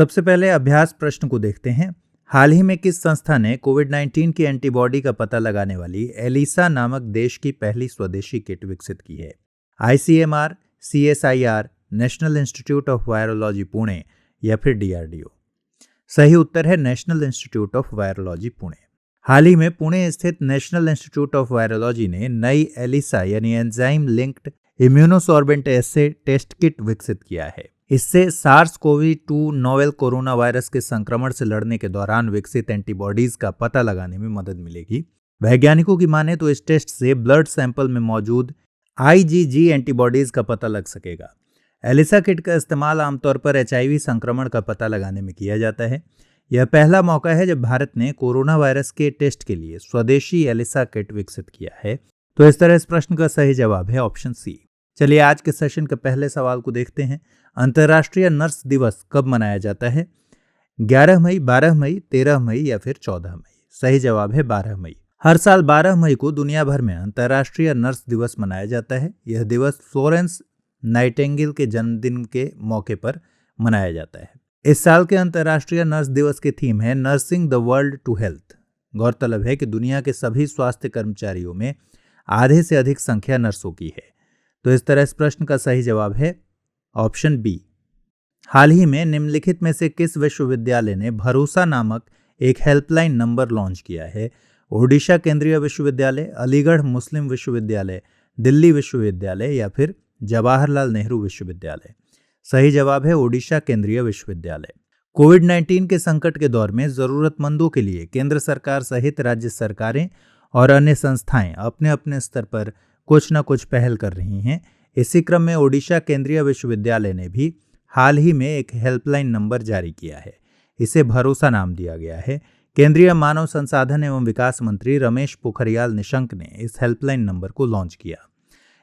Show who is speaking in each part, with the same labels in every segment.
Speaker 1: सबसे पहले अभ्यास प्रश्न को देखते हैं। हाल ही में किस संस्था ने कोविड-19 की एंटीबॉडी का पता लगाने वाली एलिसा नामक देश की पहली स्वदेशी किट विकसित की है? ICMR, CSIR, National Institute of Virology Pune या फिर डीआरडीओ? सही उत्तर है National Institute of Virology Pune. हाल ही में पुणे स्थित नेशनल इंस्टीट्यूट ऑफ वायरोलॉजी ने नई एलिसा यानी एंजाइम लिंक्ड इम्यूनोसॉर्बेंट एसे टेस्ट किट विकसित किया है। इससे SARS-CoV-2 नोवेल कोरोना वायरस के संक्रमण से लड़ने के दौरान विकसित एंटीबॉडीज का पता लगाने में मदद मिलेगी। वैज्ञानिकों की माने तो इस टेस्ट से ब्लड सैंपल में मौजूद IgG एंटीबॉडीज का पता लग सकेगा। एलिसा किट का इस्तेमाल आमतौर पर HIV संक्रमण का पता लगाने में किया जाता है। यह पहला मौका है जब भारत ने कोरोना वायरस के टेस्ट के लिए स्वदेशी एलिसा किट विकसित किया है। तो इस तरह इस प्रश्न का सही जवाब है ऑप्शन सी। चलिए आज के सेशन के पहले सवाल को देखते हैं। अंतर्राष्ट्रीय नर्स दिवस कब मनाया जाता है? 11 मई, 12 मई, 13 मई या फिर 14 मई? सही जवाब है 12 मई। हर साल 12 मई को दुनिया भर में अंतर्राष्ट्रीय नर्स दिवस मनाया जाता है। यह दिवस फ्लोरेंस नाइटिंगेल के जन्मदिन के मौके पर मनाया जाता है। इस साल के अंतर्राष्ट्रीय नर्स दिवस की थीम है nursing the world to health. गौरतलब है कि दुनिया के सभी स्वास्थ्य कर्मचारियों में आधे से अधिक संख्या नर्सों की है। तो इस तरह इस प्रश्न का सही जवाब है ऑप्शन बी। हाल ही में निम्नलिखित में से किस विश्वविद्यालय ने भरोसा नामक एक हेल्पलाइन नंबर लॉन्च किया है? ओडिशा केंद्रीय विश्वविद्यालय, अलीगढ़ मुस्लिम विश्वविद्यालय, दिल्ली विश्वविद्यालय या फिर जवाहरलाल नेहरू विश्वविद्यालय? सही जवाब है ओडिशा केंद्रीय विश्वविद्यालय। कोविड-19 के संकट के दौर में जरूरतमंदों के लिए केंद्र सरकार सहित राज्य सरकारें और अन्य संस्थाएं अपने अपने स्तर पर कुछ न कुछ पहल कर रही हैं। इसी क्रम में ओडिशा केंद्रीय विश्वविद्यालय ने भी हाल ही में एक हेल्पलाइन नंबर जारी किया है। इसे भरोसा नाम दिया गया है। केंद्रीय मानव संसाधन एवं विकास मंत्री रमेश पोखरियाल निशंक ने इस हेल्पलाइन नंबर को लॉन्च किया।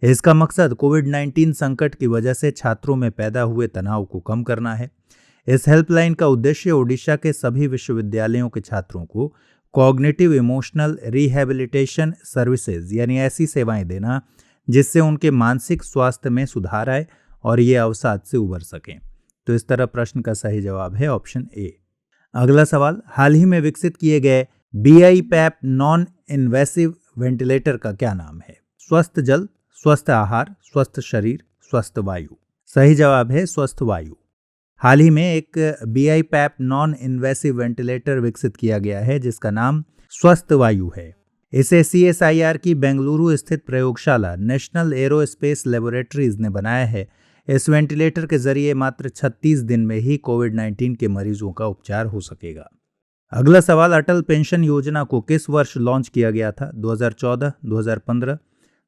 Speaker 1: इसका मकसद कोविड-19 संकट की वजह से छात्रों में पैदा हुए तनाव को कम करना है। इस हेल्पलाइन का उद्देश्य ओडिशा के सभी विश्वविद्यालयों के छात्रों को कॉग्निटिव इमोशनल रिहैबिलिटेशन सर्विसेज यानी ऐसी सेवाएं देना जिससे उनके मानसिक स्वास्थ्य में सुधार आए और ये अवसाद से उबर सकें। तो इस तरह प्रश्न का सही जवाब है ऑप्शन ए। अगला सवाल, हाल ही में विकसित किए गए BiPAP नॉन इन्वेसिव वेंटिलेटर का क्या नाम है? स्वस्थ जल, स्वस्थ आहार, स्वस्थ शरीर, स्वस्थ वायु? सही जवाब है स्वस्थ वायु। हाल ही में एक BiPAP नॉन इन्वेसिव वेंटिलेटर विकसित किया गया है जिसका नाम स्वस्थ वायु है। इसे CSIR की बेंगलुरु स्थित प्रयोगशाला नेशनल एरोस्पेस लेबोरेटरीज ने बनाया है। इस वेंटिलेटर के जरिए मात्र 36 दिन में ही कोविड-19 के मरीजों का उपचार हो सकेगा। अगला सवाल, अटल पेंशन योजना को किस वर्ष लॉन्च किया गया था? 2014, 2015,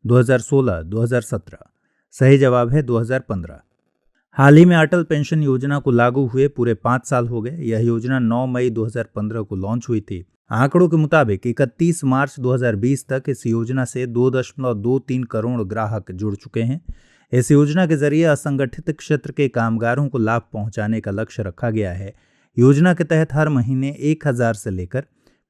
Speaker 1: 2016, 2017? सही जवाब है 2015। हाल ही में अटल पेंशन योजना को लागू हुए पूरे 5 साल हो गए। यह योजना 9 मई 2015 को लॉन्च हुई थी। आंकड़ों के मुताबिक 31 मार्च 2020 तक इस योजना से 2.23 करोड़ ग्राहक जुड़ चुके हैं। इस योजना के जरिए असंगठित क्षेत्र के कामगारों को लाभ पहुंचाने का लक्ष्य रखा गया है। योजना के तहत हर महीने 1000 से लेकर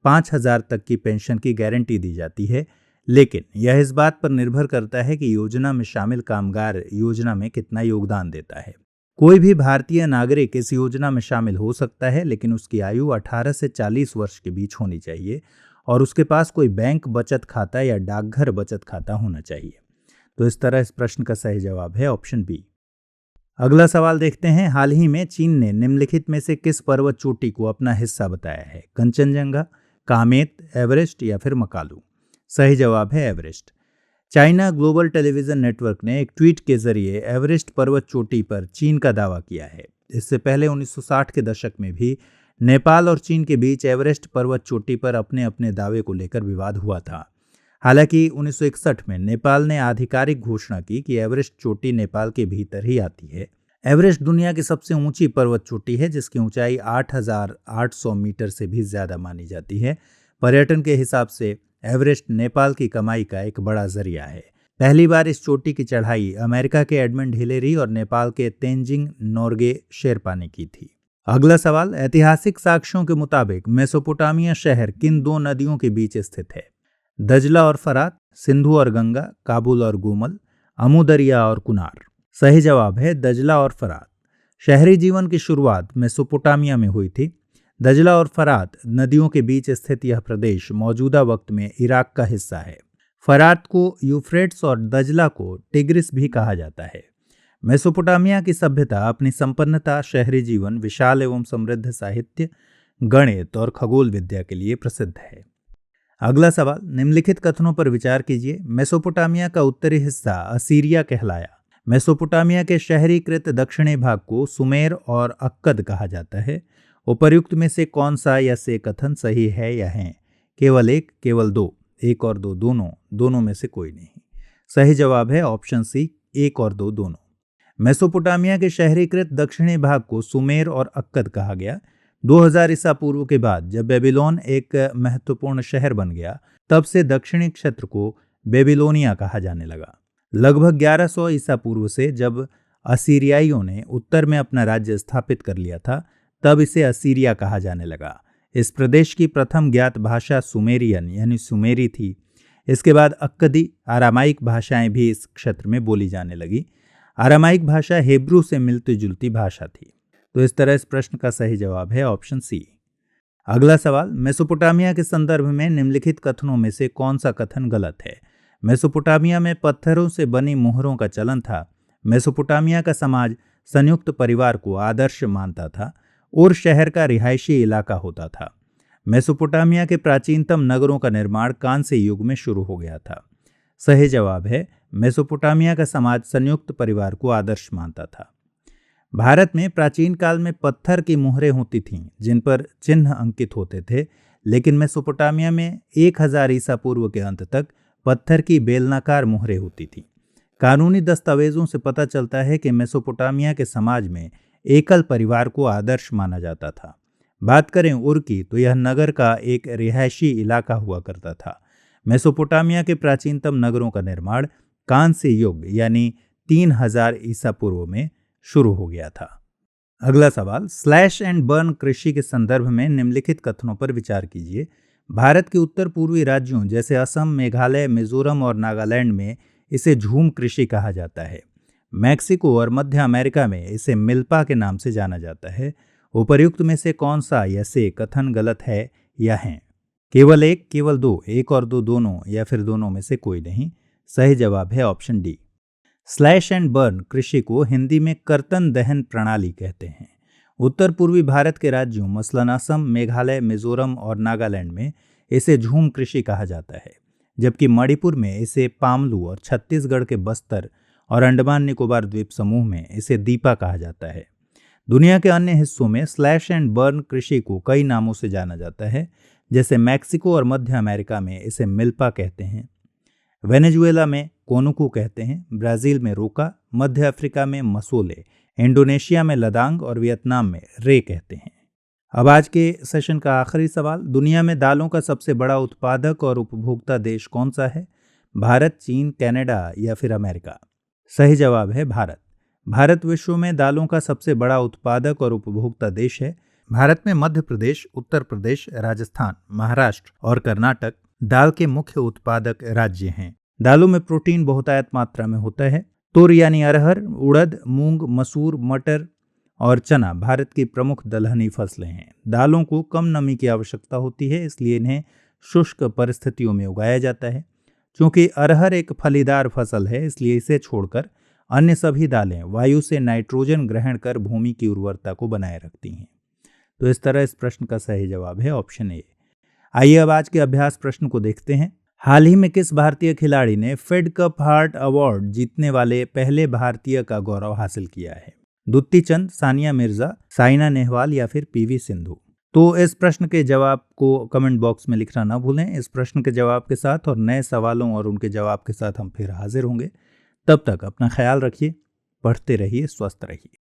Speaker 1: 5000 तक की पेंशन की गारंटी दी जाती है, लेकिन यह इस बात पर निर्भर करता है कि योजना में शामिल कामगार योजना में कितना योगदान देता है। कोई भी भारतीय नागरिक इस योजना में शामिल हो सकता है, लेकिन उसकी आयु 18 से 40 वर्ष के बीच होनी चाहिए और उसके पास कोई बैंक बचत खाता या डाकघर बचत खाता होना चाहिए। तो इस तरह इस प्रश्न का सही जवाब है ऑप्शन बी। अगला सवाल देखते हैं। हाल ही में चीन ने निम्नलिखित में से किस पर्वत चोटी को अपना हिस्सा बताया है? कंचनजंगा, कामेत, एवरेस्ट या फिर मकालू? सही जवाब है Everest. China global television network ने एक ट्वीट के जरिए एवरेस्ट पर्वत चोटी पर चीन का दावा किया है। इससे पहले 1960 के दशक में भी नेपाल और चीन के बीच एवरेस्ट पर्वत चोटी पर अपने अपने दावे को लेकर विवाद हुआ था। हालांकि 1961 में नेपाल ने आधिकारिक घोषणा की कि एवरेस्ट चोटी नेपाल के भीतर ही आती है। एवरेस्ट दुनिया की सबसे ऊंची पर्वत चोटी है जिसकी ऊंचाई 8800 मीटर से भी ज्यादा मानी जाती है। पर्यटन के हिसाब से एवरेस्ट नेपाल की कमाई का एक बड़ा जरिया है। पहली बार इस चोटी की चढ़ाई अमेरिका के एडमंड हिलेरी और नेपाल के तेंजिंग नोर्गे शेरपा ने की थी। अगला सवाल, ऐतिहासिक साक्ष्यों के मुताबिक मेसोपोटामिया शहर किन 2 नदियों के बीच स्थित है? दजला और फरात, सिंधु और गंगा, काबुल और गोमल, अमू दरिया और कुनार? सही जवाब है दजला और फरात। शहरी जीवन की शुरुआत मेसोपोटामिया में हुई थी। दजला और फरात नदियों के बीच स्थित यह प्रदेश मौजूदा वक्त में इराक का हिस्सा है। फरात को यूफ्रेट्स और दजला को टिग्रिस भी कहा जाता है। मेसोपोटामिया की सभ्यता अपनी संपन्नता, शहरी जीवन, विशाल एवं समृद्ध साहित्य, गणित और खगोल विद्या के लिए प्रसिद्ध है। अगला सवाल, निम्नलिखित कथनों पर विचार कीजिए। मेसोपोटामिया का उत्तरी हिस्सा असीरिया कहलाया। मेसोपोटामिया के शहरीकृत दक्षिणी भाग को सुमेर और अक्कद कहा जाता है। उपर्युक्त में से कौन सा या से कथन सही है या है? केवल एक, केवल दो, एक और दो, दोनों, दोनों में से कोई नहीं। सही जवाब है ऑप्शन सी, एक और दो, दोनों। मेसोपोटामिया के शहरीकृत दक्षिणी भाग को सुमेर और अक्कद कहा गया। 2000 ईसा पूर्व के बाद जब बेबीलोन एक महत्वपूर्ण शहर बन गया, तब से दक्षिणी क्षेत्र को बेबीलोनिया कहा जाने लगा। लगभग 1100 ईसा पूर्व से जब असीरियाइयों ने उत्तर में अपना राज्य स्थापित कर लिया था, तब इसे असीरिया कहा जाने लगा। इस प्रदेश की प्रथम ज्ञात भाषा सुमेरियन यानी सुमेरी थी। इसके बाद अक्कदी, आरामाइक भाषाएं भी इस क्षेत्र में बोली जाने लगी। आरामाइक भाषा हेब्रू से मिलती जुलती भाषा थी। तो इस तरह इस प्रश्न का सही जवाब है ऑप्शन सी। अगला सवाल, मेसोपोटामिया के संदर्भ में निम्नलिखित कथनों में से कौन सा कथन गलत है? मेसोपोटामिया में पत्थरों से बनी मोहरों का चलन था। मेसोपोटामिया का समाज संयुक्त परिवार को आदर्श मानता था और शहर का रिहायशी इलाका होता था। मेसोपोटामिया के प्राचीनतम नगरों का निर्माण कांस्य युग में शुरू हो गया था। सही जवाब है, मेसोपोटामिया का समाज संयुक्त परिवार को आदर्श मानता था। भारत में प्राचीन काल में पत्थर की मोहरें होती थीं जिन पर चिन्ह अंकित होते थे, लेकिन मेसोपोटामिया में 1000 ईसा पूर्व के अंत तक पत्थर की बेलनाकार मोहरें होती थीं। कानूनी दस्तावेजों से पता चलता है कि मेसोपोटामिया के समाज में एकल परिवार को आदर्श माना जाता था। बात करें उर की, तो यह नगर का एक रिहायशी इलाका हुआ करता था। मेसोपोटामिया के प्राचीनतम नगरों का निर्माण कांस्य युग यानी 3000 ईसा पूर्व में शुरू हो गया था। अगला सवाल, स्लैश एंड बर्न कृषि के संदर्भ में निम्नलिखित कथनों पर विचार कीजिए। भारत के उत्तर पूर्वी राज्यों जैसे असम, मेघालय, मिजोरम और नागालैंड में इसे झूम कृषि कहा जाता है। मैक्सिको और मध्य अमेरिका में इसे मिल्पा के नाम से जाना जाता है। उपर्युक्त में से कौन सा या से कथन गलत है या है? केवल एक, केवल दो, एक और दो, दोनों, या फिर दोनों में से कोई नहीं। सही जवाब है option D. Slash and burn कृषि को हिंदी में कर्तन दहन प्रणाली कहते हैं। उत्तर पूर्वी भारत के राज्यों मसलन असम, मेघालय, मिजोरम और नागालैंड में इसे झूम कृषि कहा जाता है, जबकि मणिपुर में इसे पामलू और छत्तीसगढ़ के बस्तर और अंडमान निकोबार द्वीप समूह में इसे दीपा कहा जाता है। दुनिया के अन्य हिस्सों में स्लैश एंड बर्न कृषि को कई नामों से जाना जाता है, जैसे मैक्सिको और मध्य अमेरिका में इसे मिल्पा कहते हैं, वेनेजुएला में कोनुकू कहते हैं, ब्राजील में रोका, मध्य अफ्रीका में मसोले, इंडोनेशिया में लदांग और वियतनाम में रे कहते हैं। अब आज के सेशन का आखिरी सवाल, दुनिया में दालों का सबसे बड़ा उत्पादक और उपभोक्ता देश कौन सा है? भारत, चीन, कनाडा या फिर अमेरिका? सही जवाब है भारत। भारत विश्व में दालों का सबसे बड़ा उत्पादक और उपभोक्ता देश है। भारत में मध्य प्रदेश, उत्तर प्रदेश, राजस्थान, महाराष्ट्र और कर्नाटक दाल के मुख्य उत्पादक राज्य हैं। दालों में प्रोटीन बहुतायत मात्रा में होता है। तुर यानी अरहर, उड़द, मूंग, मसूर, मटर और चना भारत की प्रमुख दलहनी फसलें हैं। दालों को कम नमी की आवश्यकता होती है, इसलिए इन्हें शुष्क परिस्थितियों में उगाया जाता है। क्योंकि अरहर एक फलीदार फसल है, इसलिए इसे छोड़कर अन्य सभी दालें वायु से नाइट्रोजन ग्रहण कर भूमि की उर्वरता को बनाए रखती हैं। तो इस तरह इस प्रश्न का सही जवाब है ऑप्शन ए। आइए अब आज के अभ्यास प्रश्न को देखते हैं। हाल ही में किस भारतीय खिलाड़ी ने फेड कप हार्ट अवार्ड जीतने वाले पहले भारतीय का गौरव हासिल किया है? दुत्ती चंद, सानिया मिर्जा, साइना नेहवाल या फिर पीवी सिंधु? तो इस प्रश्न के जवाब को कमेंट बॉक्स में लिखना ना भूलें। इस प्रश्न के जवाब के साथ और नए सवालों और उनके जवाब के साथ हम फिर हाजिर होंगे। तब तक अपना ख्याल रखिए, पढ़ते रहिए, स्वस्थ रहिए।